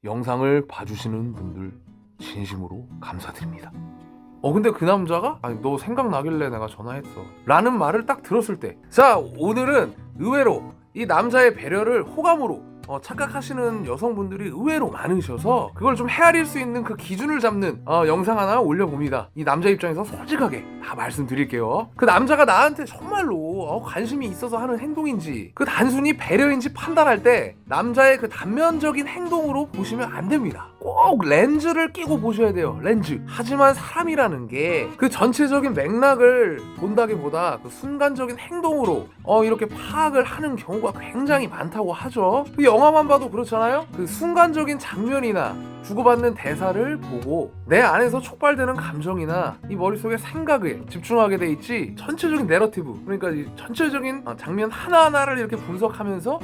영상을 봐주시는 분들 진심으로 감사드립니다. 근데 그 남자가 아니 너 생각나길래 내가 전화했어 라는 말을 딱 들었을 때, 자 오늘은 의외로 이 남자의 배려를 호감으로 착각하시는 여성분들이 의외로 많으셔서 그걸 좀 헤아릴 수 있는 그 기준을 잡는 영상 하나 올려봅니다. 이 남자 입장에서 솔직하게 다 말씀드릴게요. 그 남자가 나한테 정말로 관심이 있어서 하는 행동인지 그 단순히 배려인지 판단할 때 남자의 그 단면적인 행동으로 보시면 안 됩니다. 꼭 렌즈를 끼고 보셔야 돼요. 렌즈. 하지만 사람이라는 게 그 전체적인 맥락을 본다기보다 그 순간적인 행동으로 이렇게 파악을 하는 경우가 굉장히 많다고 하죠. 그 영화만 봐도 그렇잖아요. 그 순간적인 장면이나 주고받는 대사를 보고 내 안에서 촉발되는 감정이나 이 머릿속의 생각에 집중하게 돼 있지, 전체적인 내러티브, 그러니까 이 전체적인 장면 하나하나를 이렇게 분석하면서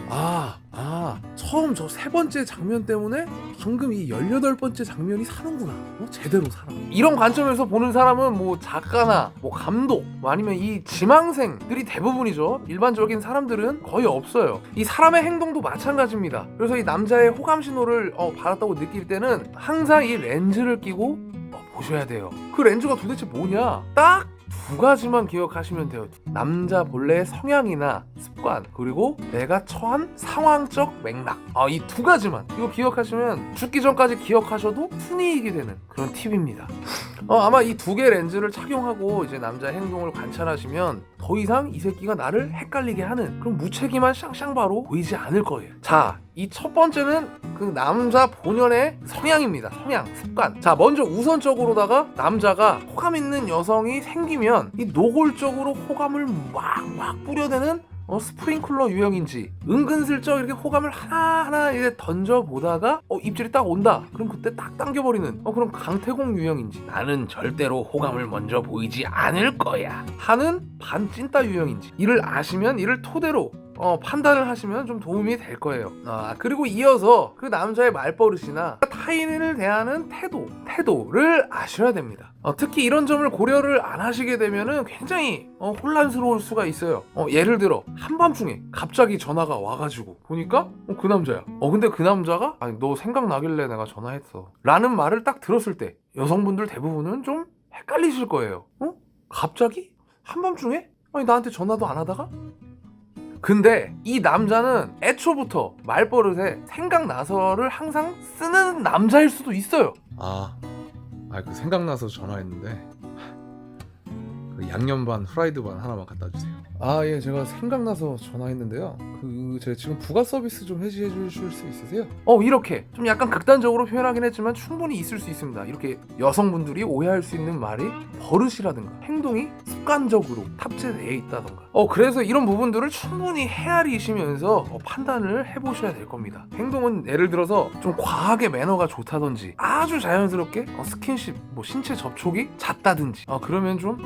처음 저 3번째 장면 때문에 방금 이 18번째 장면이 사는구나, 제대로 살아, 이런 관점에서 보는 사람은 뭐 작가나 뭐 감독 아니면 이 지망생들이 대부분이죠. 일반적인 사람들은 거의 없어요. 이 사람의 행동도 마찬가지입니다. 그래서 이 남자의 호감 신호를 받았다고 느낄 때는 항상 이 렌즈를 끼고 보셔야 돼요. 그 렌즈가 도대체 뭐냐? 딱 2가지만 기억하시면 돼요. 남자 본래의 성향이나 습관, 그리고 내가 처한 상황적 맥락, 이 2가지만 이거 기억하시면 죽기 전까지 기억하셔도 순이익이 되는 그런 팁입니다. 아마 이 2개 렌즈를 착용하고 이제 남자의 행동을 관찰하시면 더 이상 이 새끼가 나를 헷갈리게 하는 그런 무책임한 샹샹바로 보이지 않을 거예요. 자, 이 첫 번째는 그 남자 본연의 성향입니다. 성향, 습관. 자, 먼저 우선적으로다가 남자가 호감 있는 여성이 생기면 이 노골적으로 호감을 막 뿌려대는 스프링클러 유형인지, 은근슬쩍 이렇게 호감을 하나하나 이제 던져보다가 입질이 딱 온다, 그럼 그때 딱 당겨버리는 그런 강태공 유형인지, 나는 절대로 호감을 먼저 보이지 않을 거야 하는 반찐따 유형인지, 이를 아시면 이를 토대로 판단을 하시면 좀 도움이 될 거예요. 그리고 이어서 그 남자의 말버릇이나 타인을 대하는 태도를 아셔야 됩니다. 특히 이런 점을 고려를 안 하시게 되면은 굉장히 혼란스러울 수가 있어요. 예를 들어 한밤중에 갑자기 전화가 와가지고 보니까 그 남자야. 근데 그 남자가 아니 너 생각나길래 내가 전화했어 라는 말을 딱 들었을 때 여성분들 대부분은 좀 헷갈리실 거예요. 갑자기? 한밤중에? 아니 나한테 전화도 안 하다가? 근데 이 남자는 애초부터 말버릇에 생각나서를 항상 쓰는 남자일 수도 있어요. 그 생각나서 전화했는데 그 양념 반 후라이드 반 하나만 갖다 주세요. 예, 제가 생각나서 전화했는데요. 제가 지금 부가 서비스 좀 해지해 주실 수 있으세요? 이렇게 좀 약간 극단적으로 표현하긴 했지만 충분히 있을 수 있습니다. 이렇게 여성분들이 오해할 수 있는 말이 버릇이라든가 행동이 습관적으로 탑재되어 있다던가. 그래서 이런 부분들을 충분히 헤아리시면서 판단을 해보셔야 될 겁니다. 행동은 예를 들어서 좀 과하게 매너가 좋다든지 아주 자연스럽게 스킨십, 신체 접촉이 잦다든지 그러면 좀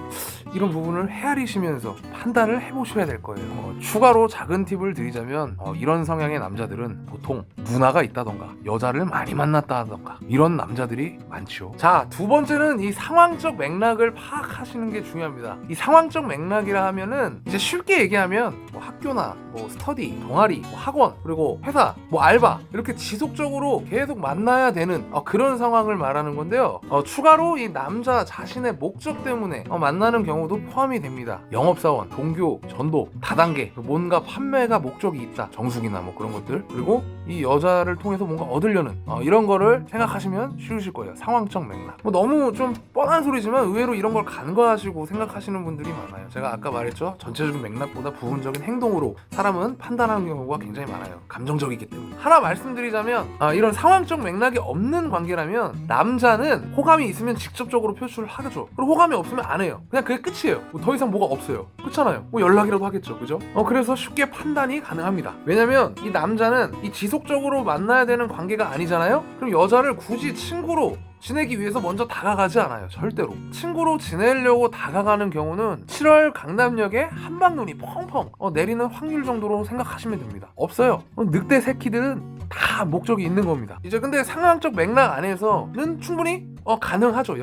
이런 부분을 헤아리시면서 판단을 해보셔야 될 거예요. 추가로 작은 팁을 드리자면 이런 성향의 남자들은 보통 문화가 있다던가 여자를 많이 만났다던가 이런 남자들이 많죠. 자, 2번째는 이 상황적 맥락을 파악하시는 게 중요합니다. 이 상황적 맥락이라 하면은 이제 쉽게 얘기하면 학교나 스터디, 동아리, 학원, 그리고 회사, 알바 이렇게 지속적으로 계속 만나야 되는 그런 상황을 말하는 건데요. 추가로 이 남자 자신의 목적 때문에 만나는 경우도 포함이 됩니다. 영업사원, 종교, 전도, 다단계, 뭔가 판매가 목적이 있다, 정수기나 그런 것들, 그리고 이 여자를 통해서 뭔가 얻으려는 이런 거를 생각하시면 쉬우실 거예요. 상황적 맥락. 너무 좀 뻔한 소리지만 의외로 이런 걸 간과하시고 생각하시는 분들이 많아요. 제가 아까 말했죠. 전체적인 맥락보다 부분적인 행동으로 사람은 판단하는 경우가 굉장히 많아요. 감정적이기 때문에. 하나 말씀드리자면 이런 상황적 맥락이 없는 관계라면 남자는 호감이 있으면 직접적으로 표출을 하겠죠. 그리고 호감이 없으면 안 해요. 그냥 그게 끝이에요. 더 이상 뭐가 없어요. 그렇잖아요. 연락이라도 하겠죠. 그죠? 그래서 쉽게 판단이 가능합니다. 왜냐면 이 남자는 이 지속적으로 만나야 되는 관계가 아니잖아요. 그럼 여자를 굳이 친구로 지내기 위해서 먼저 다가가지 않아요. 절대로. 친구로 지내려고 다가가는 경우는 7월 강남역에 한방눈이 펑펑 내리는 확률 정도로 생각하시면 됩니다. 없어요. 늑대 새끼들은 다 목적이 있는 겁니다. 이제 근데 상황적 맥락 안에서는 충분히 가능하죠.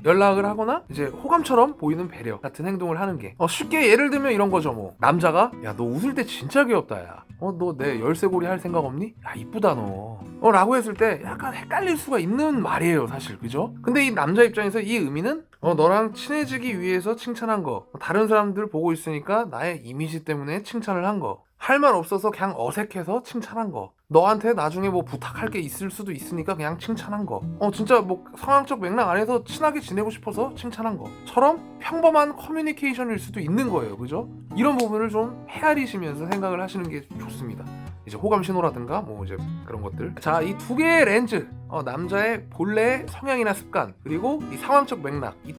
연락을 하거나 이제 호감처럼 보이는 배려 같은 행동을 하는 게 쉽게 예를 들면 이런 거죠. 뭐 남자가 야 너 웃을 때 진짜 귀엽다 야 너 내 열쇠고리 할 생각 없니? 야 이쁘다 너 라고 했을 때 약간 헷갈릴 수가 있는 말이에요 사실. 그죠? 근데 이 남자 입장에서 이 의미는 너랑 친해지기 위해서 칭찬한 거, 다른 사람들 보고 있으니까 나의 이미지 때문에 칭찬을 한 거, 할 말 없어서 그냥 어색해서 칭찬한 거, 너한테 나중에 뭐 부탁할 게 있을 수도 있으니까 그냥 칭찬한 거, 진짜 뭐 상황적 맥락 안에서 친하게 지내고 싶어서 칭찬한 거처럼 평범한 커뮤니케이션일 수도 있는 거예요. 그죠? 이런 부분을 좀 헤아리시면서 생각을 하시는 게 좋습니다. 이제 호감 신호라든가 뭐 이제 그런 것들. 자, 이 두 개의 렌즈, 남자의 본래의 성향이나 습관, 그리고 이 상황적 맥락, 이